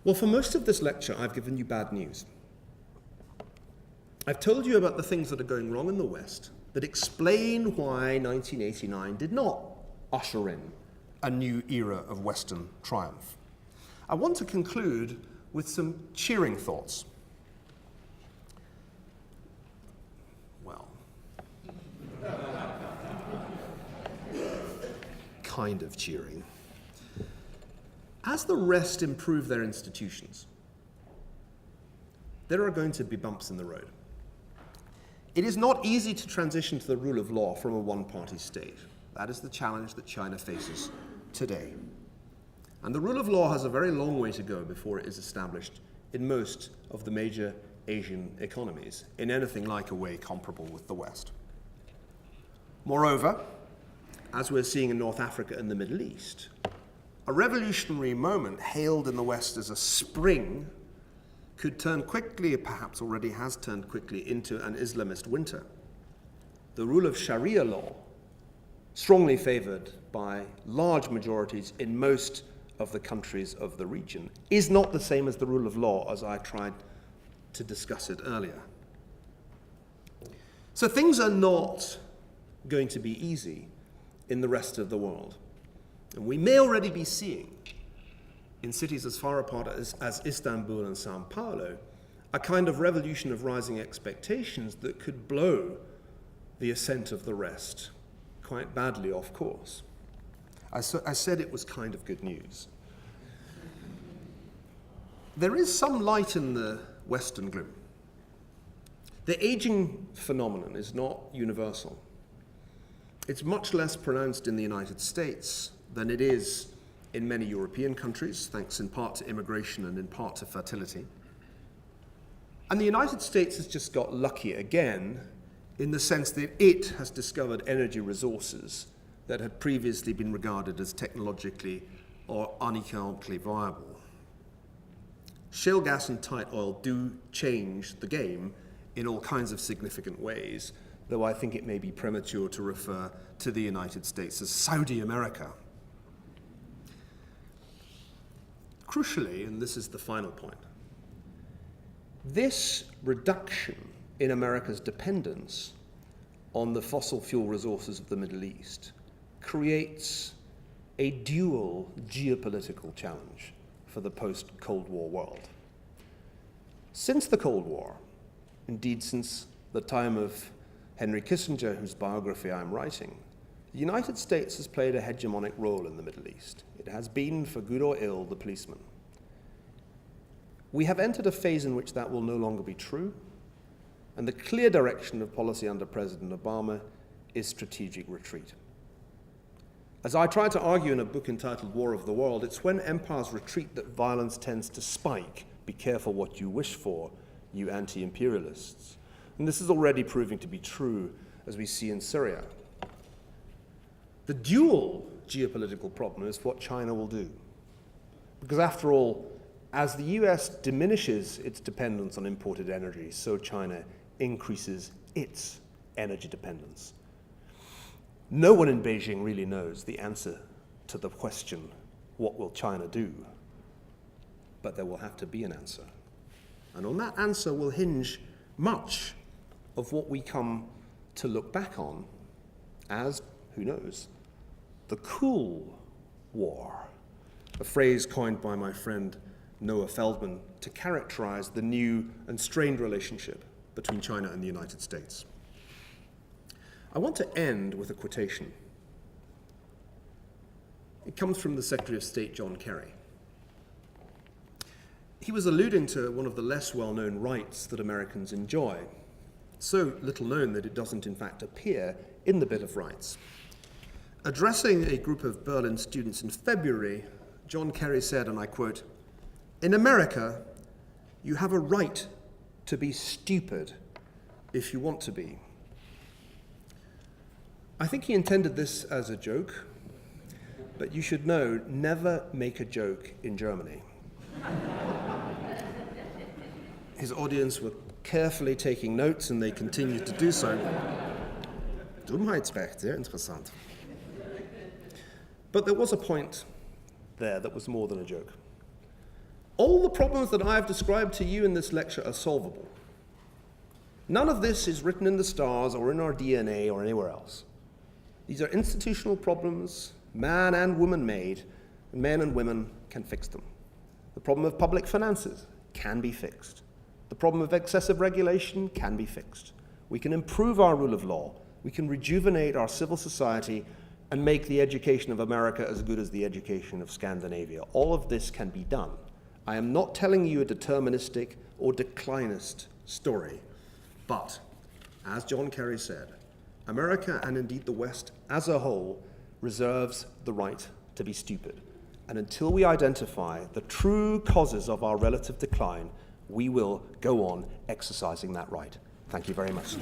Well, for most of this lecture, I've given you bad news. I've told you about the things that are going wrong in the West that explain why 1989 did not usher in a new era of Western triumph. I want to conclude with some cheering thoughts. Well, kind of cheering. As the rest improve their institutions, there are going to be bumps in the road. It is not easy to transition to the rule of law from a one-party state. That is the challenge that China faces today. And the rule of law has a very long way to go before it is established in most of the major Asian economies in anything like a way comparable with the West. Moreover, as we're seeing in North Africa and the Middle East, a revolutionary moment hailed in the West as a spring could turn quickly, perhaps already has turned quickly, into an Islamist winter. The rule of Sharia law, strongly favored by large majorities in most of the countries of the region, is not the same as the rule of law as I tried to discuss it earlier. So things are not going to be easy in the rest of the world. And we may already be seeing, in cities as far apart as Istanbul and Sao Paulo, a kind of revolution of rising expectations that could blow the ascent of the rest quite badly off course. I said it was kind of good news. There is some light in the Western gloom. The aging phenomenon is not universal. It's much less pronounced in the United States than it is in many European countries, thanks in part to immigration and in part to fertility. And the United States has just got lucky again in the sense that it has discovered energy resources that had previously been regarded as technologically or uneconomically viable. Shale gas and tight oil do change the game in all kinds of significant ways, though I think it may be premature to refer to the United States as Saudi America. Crucially, and this is the final point, this reduction in America's dependence on the fossil fuel resources of the Middle East creates a dual geopolitical challenge for the post-Cold War world. Since the Cold War, indeed since the time of Henrik Kissinger, whose biography I'm writing, the United States has played a hegemonic role in the Middle East. It has been, for good or ill, the policeman. We have entered a phase in which that will no longer be true, and the clear direction of policy under President Obama is strategic retreat. As I try to argue in a book entitled War of the World, it's when empires retreat that violence tends to spike. Be careful what you wish for, you anti-imperialists. And this is already proving to be true, as we see in Syria. The dual geopolitical problem is what China will do. Because after all, as the US diminishes its dependence on imported energy, so China increases its energy dependence. No one in Beijing really knows the answer to the question, what will China do? But there will have to be an answer. And on that answer will hinge much of what we come to look back on as, who knows, the cool war, a phrase coined by my friend Noah Feldman to characterize the new and strained relationship between China and the United States. I want to end with a quotation. It comes from the Secretary of State, John Kerry. He was alluding to one of the less well-known rights that Americans enjoy, so little known that it doesn't in fact appear in the Bill of Rights. Addressing a group of Berlin students in February, John Kerry said, and I quote, "In America, you have a right to be stupid if you want to be." I think he intended this as a joke, but you should know, never make a joke in Germany. His audience were carefully taking notes, and they continued to do so. Dummheitsrecht, sehr interessant. But there was a point there that was more than a joke. All the problems that I have described to you in this lecture are solvable. None of this is written in the stars or in our DNA or anywhere else. These are institutional problems, man and woman made, and men and women can fix them. The problem of public finances can be fixed. The problem of excessive regulation can be fixed. We can improve our rule of law. We can rejuvenate our civil society and make the education of America as good as the education of Scandinavia. All of this can be done. I am not telling you a deterministic or declinist story, but, as John Kerry said, America, and indeed the West as a whole, reserves the right to be stupid. And until we identify the true causes of our relative decline, we will go on exercising that right. Thank you very much.